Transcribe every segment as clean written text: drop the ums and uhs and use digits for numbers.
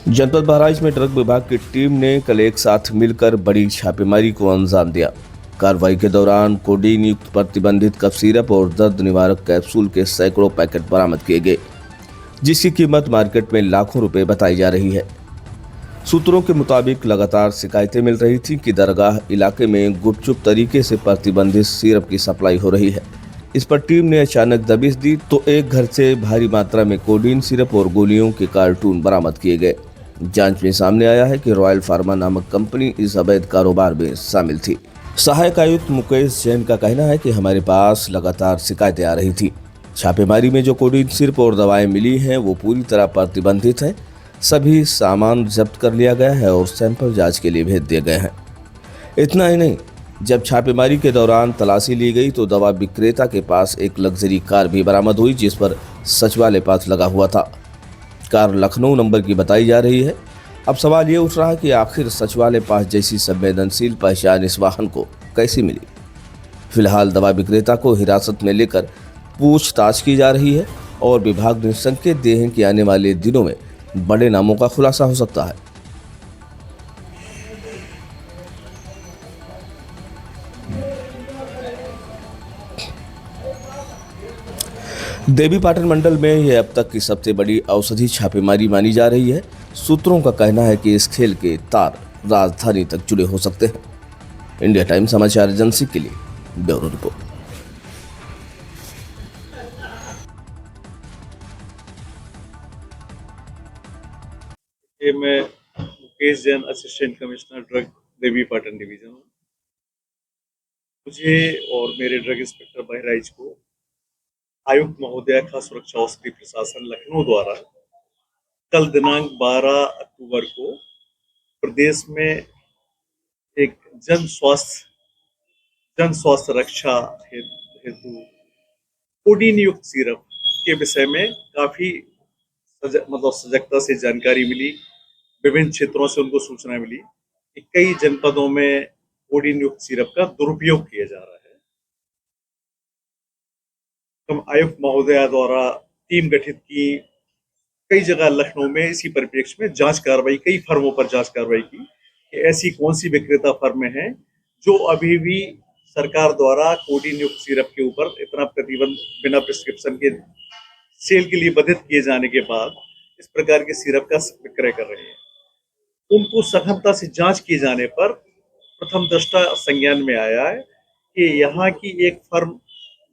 जनपद बहराइच में ड्रग विभाग की टीम ने कल एक साथ मिलकर बड़ी छापेमारी को अंजाम दिया। कार्रवाई के दौरान कोडीन युक्त प्रतिबंधित कफ सिरप और दर्द निवारक कैप्सूल के सैकड़ों पैकेट बरामद किए गए, जिसकी कीमत मार्केट में लाखों रुपए बताई जा रही है। सूत्रों के मुताबिक लगातार शिकायतें मिल रही थीं कि दरगाह इलाके में गुपचुप तरीके से प्रतिबंधित सिरप की सप्लाई हो रही है। इस पर टीम ने अचानक दबिश दी तो एक घर से भारी मात्रा में कोडीन सिरप और गोलियों के कार्टून बरामद किए गए। जांच में सामने आया है कि रॉयल फार्मा नामक कंपनी इस अवैध कारोबार में शामिल थी। सहायक आयुक्त मुकेश जैन का कहना है कि हमारे पास लगातार शिकायतें आ रही थी। छापेमारी में जो कोडीन सिरप और दवाएं मिली हैं वो पूरी तरह प्रतिबंधित हैं। सभी सामान जब्त कर लिया गया है और सैंपल जांच के लिए भेज दिए गए हैं। इतना ही नहीं, जब छापेमारी के दौरान तलाशी ली गई तो दवा विक्रेता के पास एक लग्जरी कार भी बरामद हुई, जिस पर सचिवालय पास लगा हुआ था। कार लखनऊ नंबर की बताई जा रही है। अब सवाल ये उठ रहा है कि आखिर सचिवालय पास जैसी संवेदनशील पहचान इस वाहन को कैसी मिली। फिलहाल दवा विक्रेता को हिरासत में लेकर पूछताछ की जा रही है और विभाग ने संकेत दिए हैं कि आने वाले दिनों में बड़े नामों का खुलासा हो सकता है। देवी पाटन मंडल में यह अब तक की सबसे बड़ी औषधि छापेमारी मानी जा रही है। सूत्रों का कहना है कि इस खेल के तार राजधानी तक जुड़े हो सकते हैं। इंडिया टाइम समाचार एजेंसी के लिए ब्यूरो रिपोर्ट। ये मैं Mukesh Jain, assistant commissioner drug, Devi Patan division हूँ। मुझे और मेरे ड्रग इंस्पेक्टर बहराइच को आयुक्त महोदया खाद्य सुरक्षा औषधि प्रशासन लखनऊ द्वारा कल दिनांक 12 अक्टूबर को प्रदेश में एक जन स्वास्थ्य रक्षा हेतु कोडीन युक्त सिरप के विषय में काफी सजगता से जानकारी मिली। विभिन्न क्षेत्रों से उनको सूचना मिली कि कई जनपदों में कोडीन युक्त सिरप का दुरुपयोग किया जा रहा है। हम आयुक्त महोदया द्वारा टीम गठित की, कई जगह लखनऊ में इसी परिप्रेक्ष्य में जांच कार्रवाई, कई फर्मों पर जांच कार्रवाई की कि ऐसी कौन सी विक्रेता फर्में हैं जो अभी भी सरकार द्वारा कोडीन युक्त सिरप के ऊपर इतना प्रतिबंध बिना प्रिस्क्रिप्शन के सेल के लिए बाधित किए जाने के बाद इस प्रकार के सिरप का विक्रय कर रहे हैं। उनको सघनता से जांच किए जाने पर प्रथम दृष्टा संज्ञान में आया है कि यहाँ की एक फर्म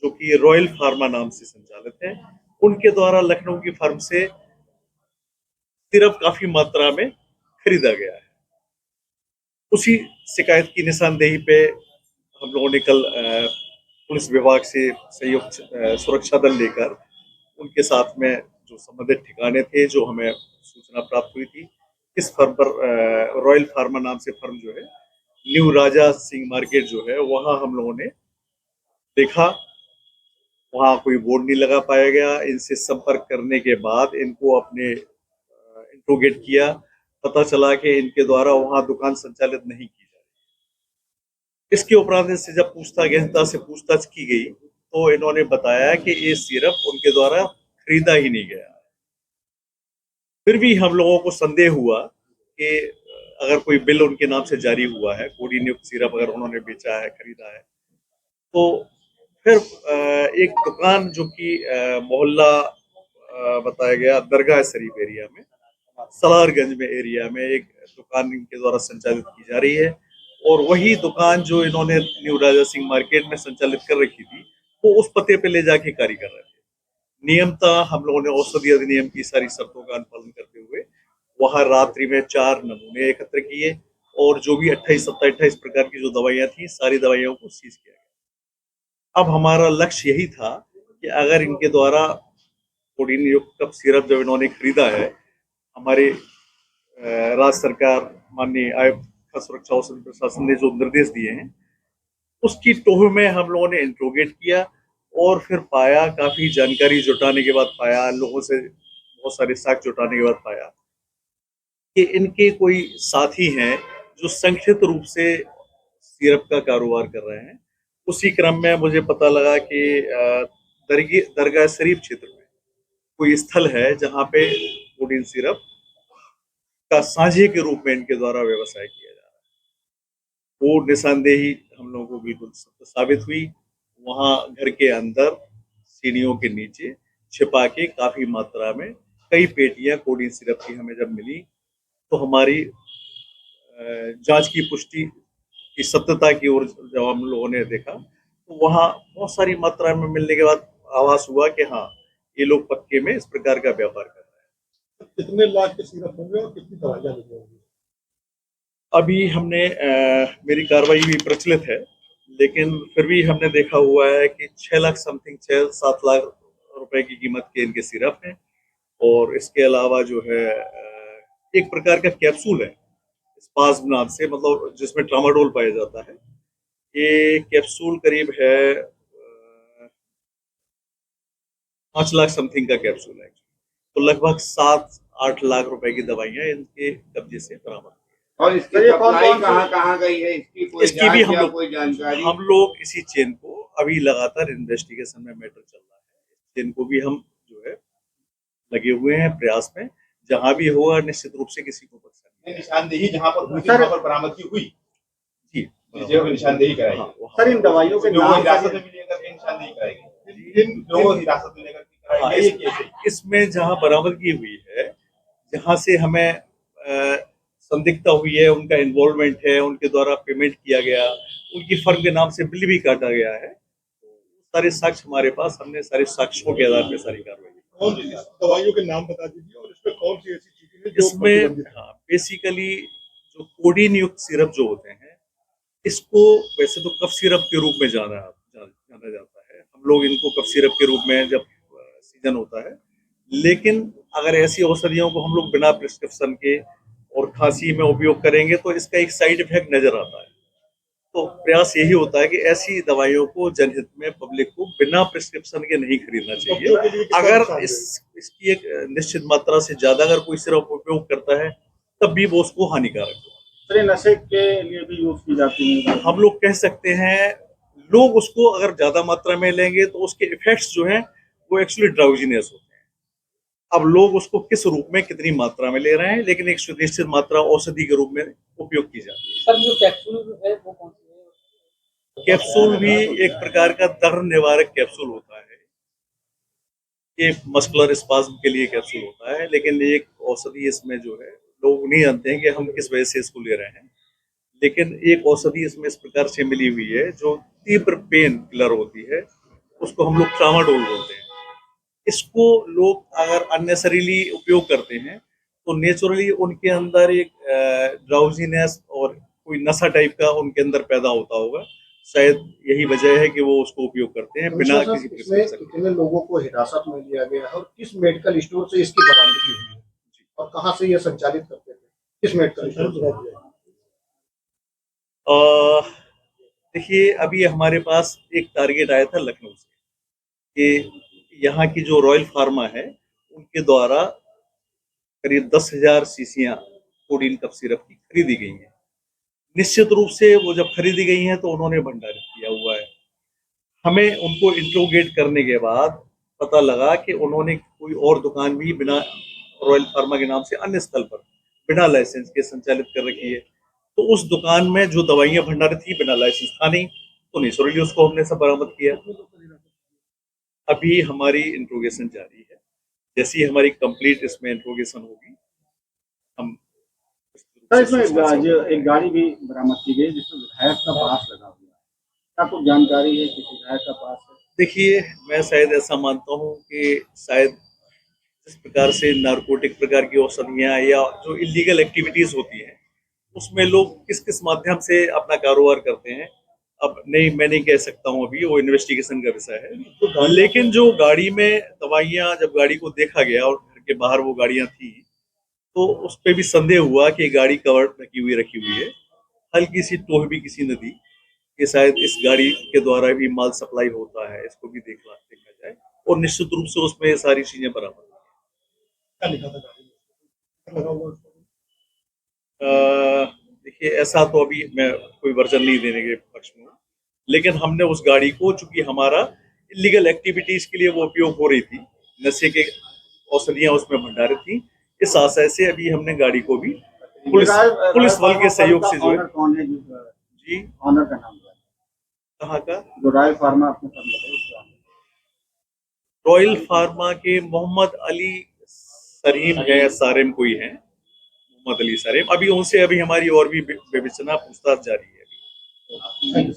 जो कि रॉयल फार्मा नाम से संचालित है, उनके द्वारा लखनऊ की फर्म से सिरप काफी मात्रा में खरीदा गया है। उसी शिकायत की निशानदेही पे हम लोगों ने कल पुलिस विभाग से संयुक्त सुरक्षा दल लेकर उनके साथ में जो संबंधित ठिकाने थे, जो हमें सूचना प्राप्त हुई थी, इस फर्म पर रॉयल फार्मा नाम से फर्म जो है, न्यू राजा सिंह मार्केट जो है, वहां हम लोगों ने देखा। वहां कोई बोर्ड नहीं लगा पाया गया। इनसे संपर्क करने के बाद इनको अपने इंट्रोगेट किया, पता चला कि इनके द्वारा वहां दुकान संचालित नहीं की जा रही। इसके उपरांत इनसे जब गहनता से पूछताछ की गई तो इन्होंने बताया कि ये सिरप उनके द्वारा खरीदा ही नहीं गया। फिर भी हम लोगों को संदेह हुआ कि अगर कोई बिल उनके नाम से जारी हुआ है, कोडीन युक्त सिरप अगर उन्होंने बेचा है, खरीदा है, तो फिर एक दुकान जो कि मोहल्ला बताया गया दरगाह शरीफ एरिया में, सलारगंज में एरिया में एक दुकान इनके द्वारा संचालित की जा रही है, और वही दुकान जो इन्होंने न्यू राजा सिंह मार्केट में संचालित कर रखी थी, वो उस पते पे ले जाके कार्य कर रहे थे। नियमता हम लोगों ने औषधि अधिनियम की सारी शर्तों का अनुपालन करते हुए वहां रात्रि में 4 नमूने एकत्र किए और जो भी 28 प्रकार की जो दवाइयां थी, सारी दवाइयों को सीज किया गया। अब हमारा लक्ष्य यही था कि अगर इनके द्वारा कोडीन युक्त कफ सिरप जब इन्होंने खरीदा है, हमारे राज्य सरकार माननीय आयुक्त खाद्य सुरक्षा औषधि प्रशासन ने जो निर्देश दिए हैं, उसकी टोह में हम लोगों ने इंट्रोगेट किया और फिर पाया, काफी जानकारी जुटाने के बाद पाया, लोगों से बहुत सारे साक्ष्य जुटाने के बाद पाया कि इनके कोई साथी हैं जो संगठित रूप से सिरप का कारोबार कर रहे हैं। उसी क्रम में मुझे पता लगा कि दरगाह शरीफ क्षेत्र में कोई स्थल है जहाँ पे कोडीन सिरप का साझे के रूप में इनके द्वारा व्यवसाय किया जा रहा है। वो निशानदेही हम लोगों को बिल्कुल साबित हुई। वहाँ घर के अंदर सीढ़ियों के नीचे छिपा के काफी मात्रा में कई पेटियां कोडिन सिरप की हमें जब मिली, तो हमारी जांच की पुष्टि की सत्यता की ओर जब हम लोगों ने देखा, तो वहाँ बहुत सारी मात्रा में मिलने के बाद आभास हुआ कि हाँ, ये लोग पक्के में इस प्रकार का व्यापार कर रहे हैं। कितने लाख के सिरप होंगे और कितनी दवाइयाँ मिली होंगी? अभी हमने मेरी कार्रवाई भी प्रचलित है, लेकिन फिर भी हमने देखा हुआ है कि 6 लाख समथिंग 6-7 लाख रुपए की कीमत के इनके सिरप हैं। और इसके अलावा जो है एक प्रकार का कैप्सूल है स्पाज्म नाम से, मतलब जिसमें ट्रामाडोल पाया जाता है। ये कैप्सूल करीब है 5 लाख समथिंग का कैप्सूल है। तो लगभग 7-8 लाख रुपए की दवाइयां इनके कब्जे से बरामद हुई हैं। और इसकी सप्लाई कहाँ गई है, इसकी कोई इसकी भी जांच या कोई जानकारी? हम लोग इसी चेन को अभी लगातार इन्वेस्टिगेशन में मैटर चल रहा है। चेन को भी हम जो है लगे हुए हैं प्रयास में, जहां भी होगा निश्चित रूप से किसी को बख्शा नहीं। निशानदेही जहाँ पर हुई थी, वहाँ पर बरामदगी हुई जी, जिस जगह पे निशानदेही कराई हाँ, है। वहाँ सर, इन दवाइयों के लोगों नाम हिरासत में लेकर के निशानदेही कराई गई, इन लोगों को हिरासत में लेकर के हाँ, कराई गई। इसमें जहां बरामदगी हुई है, जहां से हमें संदिग्धता हुई है, उनका इन्वॉल्वमेंट है, उनके द्वारा पेमेंट किया गया, उनकी फर्म के नाम से बिल भी काटा गया है, सारे साक्ष्य हमारे पास, हमने सारे साक्ष्यों के आधार पर सारी कार्रवाई की। कौन सी दवाइयों के नाम बता दीजिए और इसमें कौन सी ऐसी चीजें हैं जो इसमें प्रतिबंधित हैं? हाँ, बेसिकली जो कोडीन युक्त सिरप जो होते हैं, इसको वैसे तो कफ सिरप के रूप में जाना जाता है। हम लोग इनको कफ सिरप के रूप में जब सीजन होता है, लेकिन अगर ऐसी औषधियों को हम लोग बिना प्रिस्क्रिप्शन के और खांसी में उपयोग करेंगे तो इसका एक साइड इफेक्ट नजर आता है। तो प्रयास यही होता है कि ऐसी दवाइयों को जनहित में पब्लिक को बिना प्रिस्क्रिप्शन के नहीं खरीदना चाहिए। अगर इसकी एक निश्चित मात्रा से ज्यादा अगर कोई सिरप उपयोग करता है, तब भी वो उसको हानिकारक होगा। नशे के लिए भी यूज की जाती है। हम लोग कह सकते हैं, लोग उसको अगर ज्यादा मात्रा में लेंगे तो उसके इफेक्ट्स जो हैं वो एक्चुअली ड्राउजीनेस होते हैं। अब लोग उसको किस रूप में कितनी मात्रा में ले रहे हैं, लेकिन एक सुनिश्चित मात्रा औषधि के रूप में उपयोग की जाती है। सर, जो कैप्सूल है वो कौन सी है? कैप्सूल भी एक प्रकार का दर्द निवारक कैप्सूल होता है। ये मस्कुलर स्पाज्म के लिए कैप्सूल होता है, लेकिन एक औषधि इसमें जो है लोग नहीं जानते हैं कि हम किस वजह से इसको ले रहे हैं। लेकिन एक औषधि इसमें इस प्रकार से मिली हुई है जो तीव्र पेन किलर होती है, उसको हम लोग ट्रामाडोल बोलते हैं। इसको लोग अगर अननेसरीली उपयोग करते हैं तो नेचुरली उनके अंदर एक ड्राउजीनेस और कोई नशा टाइप का उनके अंदर पैदा होता होगा। शायद यही वजह है कि वो उसको उपयोग करते हैं बिना किसी प्रिस्क्रिप्शन के। कितने लोगों को हिरासत में लिया गया है और किस मेडिकल स्टोर से इसकी बरामदगी हुई है और कहाँ से ये संचालित करते थे, किस मेडिकल स्टोर से? देखिए, अभी हमारे पास एक टारगेट आया था लखनऊ से कि यहाँ की जो रॉयल फार्मा है उनके द्वारा करीब 10,000 शीशियां कोडीन कफ सिरप की खरीदी गई हैं। निश्चित रूप से वो जब खरीदी गई हैं तो उन्होंने भंडारित किया हुआ है। हमें उनको इंट्रोगेट करने के बाद पता लगा कि उन्होंने कोई और दुकान भी बिना रॉयल फार्मा के नाम से अन्य स्थल पर बिना लाइसेंस के संचालित कर रखी है। तो उस दुकान में जो दवाइयां भंडारित थी बिना लाइसेंस था नहीं, तो नेचुरली उसको हमने सब बरामद किया। अभी हमारी इंट्रोगेशन जारी है, जैसी हमारी कंप्लीट इसमें इंट्रोगेशन होगी हम। सर, इसमें जो एक गाड़ी भी बरामद की गई जिसमें विधायक का पास लगा हुआ है, क्या कुछ जानकारी है कि विधायक का पास है? देखिए, मैं शायद ऐसा मानता हूँ कि शायद इस प्रकार से नारकोटिक प्रकार की औषधियाँ या जो इलीगल एक्टिविटीज होती हैं उसमें लोग किस किस माध्यम से अपना कारोबार करते हैं, अब नहीं, मैं नहीं कह सकता हूँ, अभी वो इन्वेस्टिगेशन का विषय है। लेकिन जो गाड़ी में दवाइयाँ, जब गाड़ी को देखा गया और घर के बाहर वो गाड़ियाँ थी, तो उस पर भी संदेह हुआ कि गाड़ी कवर ढकी हुई रखी हुई है। हल्की सी टोह भी किसी ने दी कि शायद इस गाड़ी के द्वारा भी माल सप्लाई होता है, इसको भी देखा जाए। और निश्चित रूप से उसमें सारी चीजें बराबर देखिए, ऐसा तो अभी मैं कोई वर्जन नहीं देने के पक्ष में हूँ, लेकिन हमने उस गाड़ी को, चूंकि हमारा इलीगल एक्टिविटीज के लिए वो उपयोग हो रही थी, नशे के औषधियां उसमें भंडारित थी, इस आशय से अभी हमने गाड़ी को भी पुलिस बल के सहयोग से जो है। ऑनर कौन है जी, ऑनर का नाम क्या है? कहाँ का? जो रॉयल फार्मा आपने फर्म बताई उसका ऑनर। रॉयल फार्मा के मोहम्मद अली सरीम है, सारेम कोई है, मोहम्मद अली सरीम। अभी उनसे अभी हमारी और भी विवेचना पूछताछ जारी है। Thank you.